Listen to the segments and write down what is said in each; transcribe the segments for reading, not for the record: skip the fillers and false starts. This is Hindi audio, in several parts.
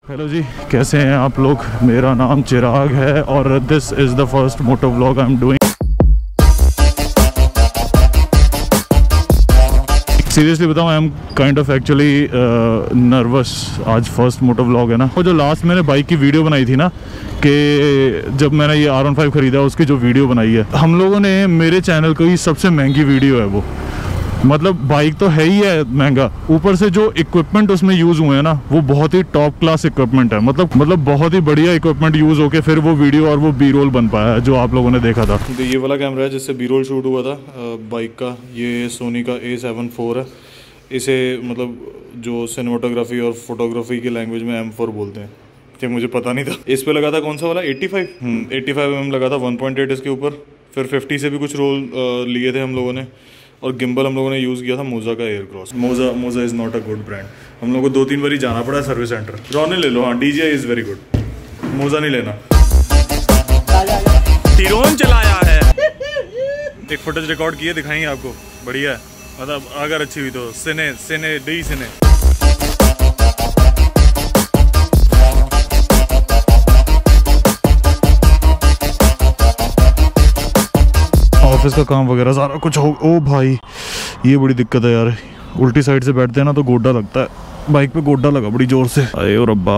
हेलो जी, कैसे हैं आप लोग। मेरा नाम चिराग है और this is the first moto vlog I am doing. Seriously बताऊँ, I am kind of actually nervous. आज फर्स्ट मोटो व्लॉग है ना। वो जो लास्ट मैंने बाइक की वीडियो बनाई थी ना, कि जब मैंने ये R15 ख़रीदा, उसकी जो वीडियो बनाई है हम लोगों ने, मेरे चैनल की सबसे महंगी वीडियो है वो। मतलब बाइक तो है ही है महंगा, ऊपर से जो इक्विपमेंट उसमें यूज़ हुए हैं ना, वो बहुत ही टॉप क्लास इक्विपमेंट है। मतलब बहुत ही बढ़िया इक्विपमेंट यूज़ होके फिर वो वीडियो और वो बी रोल बन पाया है जो आप लोगों ने देखा था। तो ये वाला कैमरा है जिससे बी रोल शूट हुआ था बाइक का। ये सोनी का A7 IV है। इसे मतलब जो सिनेमाटोग्राफी और फोटोग्राफी की लैंग्वेज में M4 बोलते हैं। कि मुझे पता नहीं था। इस पे लगा था कौन सा वाला 85 mm लगा था 1.8 इसके ऊपर। फिर 50 से भी कुछ रोल लिए थे हम लोगों ने। और गिम्बल हम लोगों ने यूज़ किया था मोजा का एयर क्रॉस। मोजा is not a good brand. हम लोगों को 2-3 बार ही जाना पड़ा सर्विस सेंटर। रॉने ले लो, हाँ DJI इज़ वेरी गुड। मोजा नहीं लेना। टिरोन चलाया है। एक फुटेज रिकॉर्ड किए, दिखाएंगे आपको। बढ़िया है, मतलब अगर अच्छी हुई तो सिने। ऑफिस का काम वगैरह सारा कुछ हो। ओ भाई, ये बड़ी दिक्कत है यार। उल्टी साइड से बैठते हैं ना तो गोड्डा लगता है। बाइक पे गोड्डा लगा बड़ी जोर से। अरे ओ रब्बा,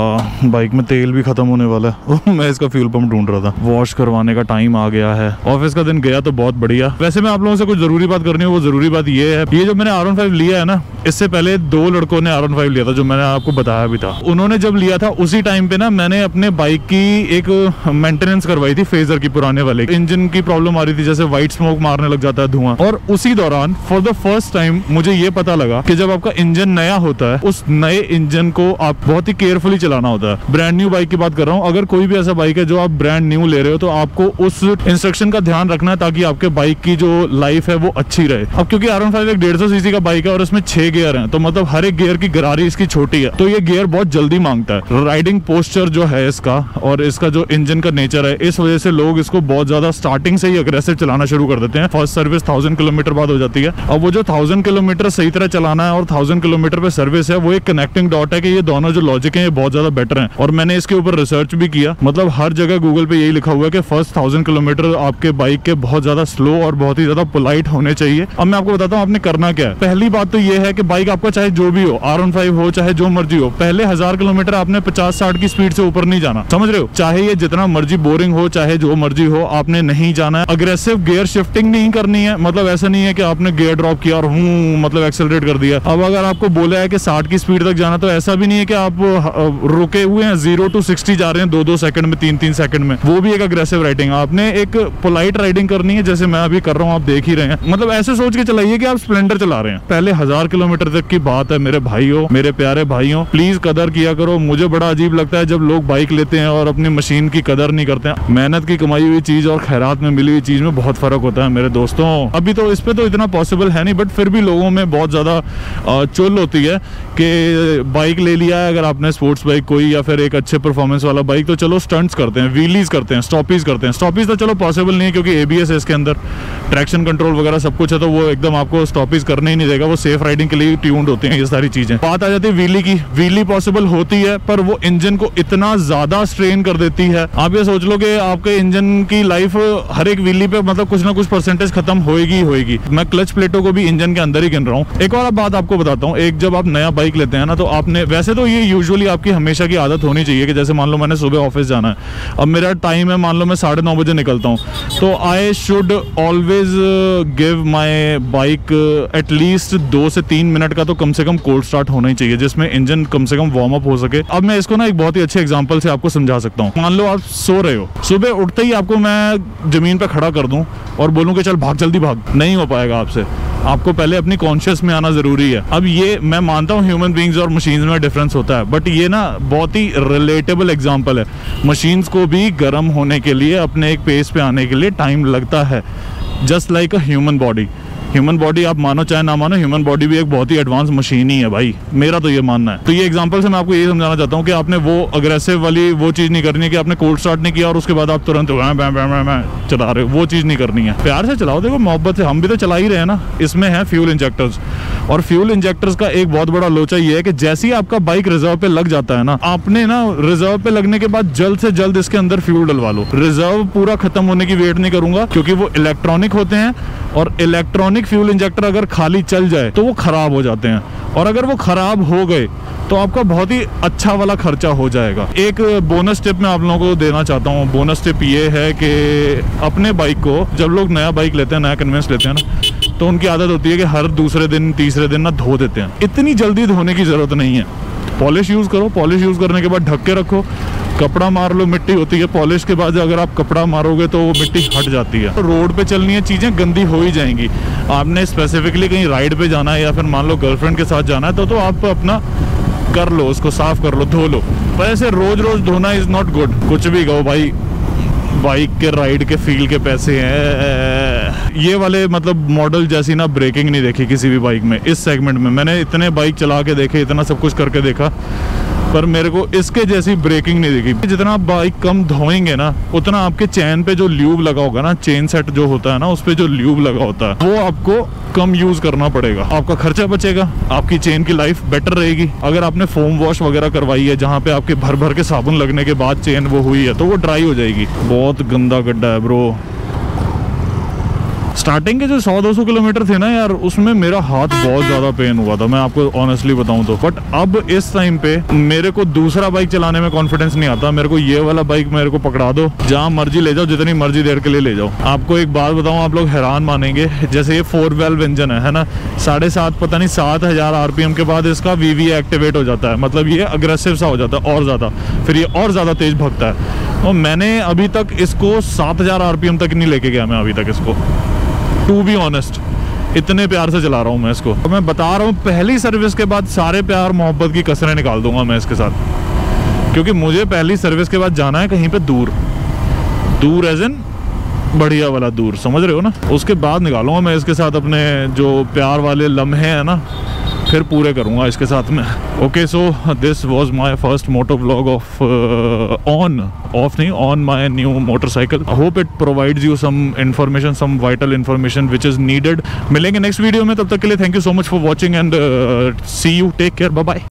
बाइक में तेल भी खत्म होने वाला है। मैं इसका फ्यूल पंप ढूंढ रहा था। वॉश करवाने का टाइम आ गया है। ऑफिस का दिन गया तो बहुत बढ़िया। वैसे मैं आप लोगों से कुछ जरूरी बात करनी है। वो जरूरी बात ये है, ये जो मैंने R15 लिया है ना, इससे पहले 2 लड़कों ने R15 लिया था, जो मैंने आपको बताया भी था। उन्होंने जब लिया था उसी टाइम पे ना मैंने अपने बाइक की एक मेंटेनेंस करवाई थी, फेजर की, पुराने वाले। इंजन की प्रॉब्लम आ रही थी, जैसे व्हाइट स्मोक मारने लग जाता है, धुआं। और उसी दौरान फॉर द फर्स्ट टाइम मुझे ये पता लगा कि जब आपका इंजन नया होता है, उस नए इंजन को आप बहुत ही केयरफुली चलाना होता है। ब्रांड न्यू बाइक की बात कर रहा हूँ। अगर कोई भी ऐसा बाइक है जो आप ब्रांड न्यू ले रहे हो, तो आपको उस इंस्ट्रक्शन का ध्यान रखना है ताकि आपके बाइक की जो लाइफ है वो अच्छी रहे। अब क्योंकि R15 एक 150 सीसी का बाइक है और इसमें 6 गियर हैं, तो मतलब हर एक गियर की गरारी इसकी छोटी है, तो ये गियर बहुत जल्दी मांगता है। राइडिंग पोस्चर जो है इसका और इसका जो इंजन का नेचर है, इस वजह से लोग इसको बहुत ज्यादा स्टार्टिंग से ही अग्रेसिव चलाना शुरू कर देते हैं। फर्स्ट सर्विस 1000 किलोमीटर बाद हो जाती है। अब वो जो 1000 किलोमीटर सही तरह चलाना है और 1000 किलोमीटर पे सर्विस है, वो एक कनेक्टिंग डॉट है कि ये दोनों जो लॉजिक है ये बहुत ज्यादा बेटर हैं। और मैंने इसके ऊपर रिसर्च भी किया। मतलब हर जगह गूगल पे यही लिखा हुआ है कि फर्स्ट 1000 किलोमीटर आपके बाइक के बहुत ज्यादा स्लो और बहुत ही ज्यादा पोलाइट होने चाहिए। अब मैं आपको बताता हूँ आपने करना क्या है। पहली बात तो ये है कि बाइक आपका चाहे जो भी हो, R15 हो चाहे जो मर्जी हो, पहले 1000 किलोमीटर आपने 50-60 की स्पीड से ऊपर नहीं जाना। समझ रहे हो? चाहे ये जितना मर्जी बोरिंग हो, चाहे जो मर्जी हो, आपने नहीं जाना है। अग्रेसिव गियर शिफ्टिंग नहीं करनी है। मतलब ऐसा नहीं है कि आपने गियर ड्रॉप किया और मतलब एक्सेलरेट कर दिया। अब अगर आपको बोला है कि 60 की स्पीड तक जाना, तो ऐसा भी नहीं है कि आप रुके हुए हैं, 0 to 60 जा रहे हैं 2-2 सेकंड में, 3-3 सेकंड में। वो भी एक अग्रेसिव राइडिंग। आपने एक पोलाइट राइडिंग करनी है, जैसे मैं अभी कर रहा हूँ, आप देख ही रहे हैं। मतलब ऐसे सोच के चलाइए कि आप स्प्लेंडर चला रहे हैं। पहले 1000 किलोमीटर तक की बात है मेरे भाइयों, मेरे प्यारे भाइयों, प्लीज कदर किया करो। मुझे बड़ा अजीब लगता है जब लोग बाइक लेते हैं और अपनी मशीन की कदर नहीं करते हैं। मेहनत की कमाई हुई चीज और खैरात में मिली हुई चीज में बहुत फर्क होता है मेरे दोस्तों। अभी तो इस पे तो इतना पॉसिबल है नहीं, बट फिर भी लोगों में बहुत ज्यादा चुल होती है कि बाइक ले लिया है अगर आपने, स्पोर्ट्स बाइक कोई या फिर एक अच्छे परफॉर्मेंस वाला बाइक, तो चलो स्टंट्स करते हैं, व्हीलीज करते हैं, स्टॉपीज करते हैं। स्टॉपीज तो चलो पॉसिबल नहीं है क्योंकि ABS है इसके अंदर, ट्रैक्शन कंट्रोल वगैरह सब कुछ है, तो वो एकदम आपको स्टॉपीज करने ही नहीं देगा। वो सेफ राइडिंग के लिए ट्यून्ड होते हैं ये सारी चीजें। बात आ जाती है व्हीली की। व्हीली पॉसिबल होती है, पर वो इंजन को इतना ज्यादा स्ट्रेन कर देती है। आप ये सोच लो कि आपके इंजन की लाइफ हर एक व्हीली पे मतलब कुछ ना कुछ परसेंटेज खत्म होएगी। मैं क्लच प्लेटों को भी इंजन के अंदर ही गिन रहा हूँ। एक और बात आपको बताता हूँ। एक जब आप नया बाइक लेते हैं ना, तो आपने, वैसे तो ये यूजुअली आपकी हमेशा की आदत होनी चाहिए कि जैसे मान लो मैंने सुबह ऑफिस जाना है, अब मेरा टाइम है, मान लो मैं 9:30 बजे निकलता हूँ, तो I should always give my bike at least 2 से 3 मिनट का तो कम से कम कोल्ड स्टार्ट होना ही चाहिए, जिसमें इंजन कम से कम वार्म अप हो सके। अब मैं इसको ना एक बहुत ही अच्छे एग्जांपल से आपको समझा सकता हूँ। मान लो आप सो रहे हो, सुबह उठते ही आपको मैं जमीन पे खड़ा कर दूं और बोलूं कि चल भाग, जल्दी भाग, नहीं हो पाएगा आपसे। आपको पहले अपनी कॉन्शियस में आना जरूरी है। अब ये मैं मानता हूँ ह्यूमन बीइंग्स और मशीन्स में डिफरेंस होता है, बट ये ना बहुत ही रिलेटेबल एग्जांपल है। मशीन्स को भी गर्म होने के लिए, अपने एक पेस पे आने के लिए टाइम लगता है, just like a human body. Human body आप मानो चाहे ना मानो, ह्यूमन बॉडी भी एक बहुत ही एडवांस मशीन ही है भाई, मेरा तो ये मानना है। तो ये एग्जांपल से मैं आपको ये समझाना चाहता हूँ कि आपने वो अग्रेसिव वाली वो चीज़ नहीं करनी है कि आपने कोल्ड स्टार्ट नहीं किया और उसके बाद आप तुरंत चला रहे हो, वो चीज़ नहीं करनी है। प्यार से चलाओ, देखो मोहब्बत से, हम भी तो चला ही रहे हैं ना। इसमें है फ्यूल इंजेक्टर्स, और फ्यूल इंजेक्टर्स का एक बहुत बड़ा लोचा ये है कि जैसे ही आपका बाइक रिजर्व पे लग जाता है ना, आपने ना रिजर्व पे लगने के बाद जल्द से जल्द इसके अंदर फ्यूल डलवा लो। रिजर्व पूरा खत्म होने की वेट नहीं करूंगा, क्योंकि वो इलेक्ट्रॉनिक होते हैं और इलेक्ट्रॉनिक फ्यूल इंजेक्टर अगर खाली चल जाए तो वो खराब हो जाते हैं, और अगर वो खराब हो गए तो आपका बहुत ही अच्छा वाला खर्चा हो जाएगा। एक बोनस टिप मैं आप लोगों को देना चाहता हूँ। बोनस टिप ये है कि अपने बाइक को, जब लोग नया बाइक लेते हैं, नया कन्वेंस लेते हैं ना, तो उनकी आदत होती है कि हर दूसरे दिन तीसरे दिन ना धो देते हैं। इतनी जल्दी धोने की जरूरत नहीं है। पॉलिश यूज़ करो, पॉलिश यूज़ करने के बाद ढक के रखो, कपड़ा मार लो, मिट्टी होती है, पॉलिश के बाद अगर आप कपड़ा मारोगे तो वो मिट्टी हट जाती है। तो रोड पे चलनी है, चीज़ें गंदी हो ही जाएंगी। आपने स्पेसिफिकली कहीं राइड पे जाना है या फिर मान लो गर्लफ्रेंड के साथ जाना है तो आप अपना कर लो, उसको साफ कर लो, धो लो। पर ऐसे रोज रोज धोना इज नॉट गुड। कुछ भी कहो भाई, बाइक के राइड के फील के पैसे हैं। ये वाले मतलब मॉडल जैसी ना ब्रेकिंग नहीं देखी किसी भी बाइक में। इस सेगमेंट में मैंने इतने बाइक चला के देखे, इतना सब कुछ करके देखा, पर मेरे को इसके जैसी ब्रेकिंग नहीं दिखी। जितना आप बाइक कम धोएंगे ना, उतना आपके चेन पे जो ल्यूब लगा होगा ना, चेन सेट जो होता है ना, उस पे जो ल्यूब लगा होता है, वो आपको कम यूज करना पड़ेगा। आपका खर्चा बचेगा, आपकी चेन की लाइफ बेटर रहेगी। अगर आपने फोम वॉश वगैरह करवाई है, जहाँ पे आपके भर भर के साबुन लगने के बाद चेन वो हुई है, तो वो ड्राई हो जाएगी। बहुत गंदा गड्ढा है ब्रो। स्टार्टिंग के जो 100-200 किलोमीटर थे ना यार, उसमें मेरा हाथ बहुत ज़्यादा पेन हुआ था, मैं आपको ऑनेस्टली बताऊं तो। बट अब इस टाइम पे मेरे को दूसरा बाइक चलाने में कॉन्फिडेंस नहीं आता। मेरे को ये वाला बाइक मेरे को पकड़ा दो, जहाँ मर्जी ले जाओ, जितनी मर्जी देर के लिए ले जाओ। आपको एक बात बताऊं, आप लोग हैरान मानेंगे, जैसे ये 4 वैल्व इंजन है ना, 7,500 पता नहीं 7,000 RPM के बाद इसका VVA एक्टिवेट हो जाता है। मतलब ये अग्रेसिव सा हो जाता है और ज़्यादा, फिर ये और ज़्यादा तेज भगता है। और मैंने अभी तक इसको 7,000 RPM तक नहीं लेके गया मैं अभी तक इसको, टू बी ऑनेस्ट। इतने प्यार से चला रहा हूँ मैं इसको। तो मैं बता रहा हूँ, पहली सर्विस के बाद सारे प्यार मोहब्बत की कसरें निकाल दूंगा मैं इसके साथ, क्योंकि मुझे पहली सर्विस के बाद जाना है कहीं पे दूर, दूर एज इन बढ़िया वाला दूर, समझ रहे हो ना। उसके बाद निकालूंगा मैं इसके साथ अपने जो प्यार वाले लम्हे हैं ना, फिर पूरे करूंगा इसके साथ में। Okay, so this was my first moto vlog on my new motorcycle. I hope it provides you some information, some vital information which is needed. मिलेंगे नेक्स्ट वीडियो में, तब तक के लिए thank you so much for watching and see you, take care, bye bye.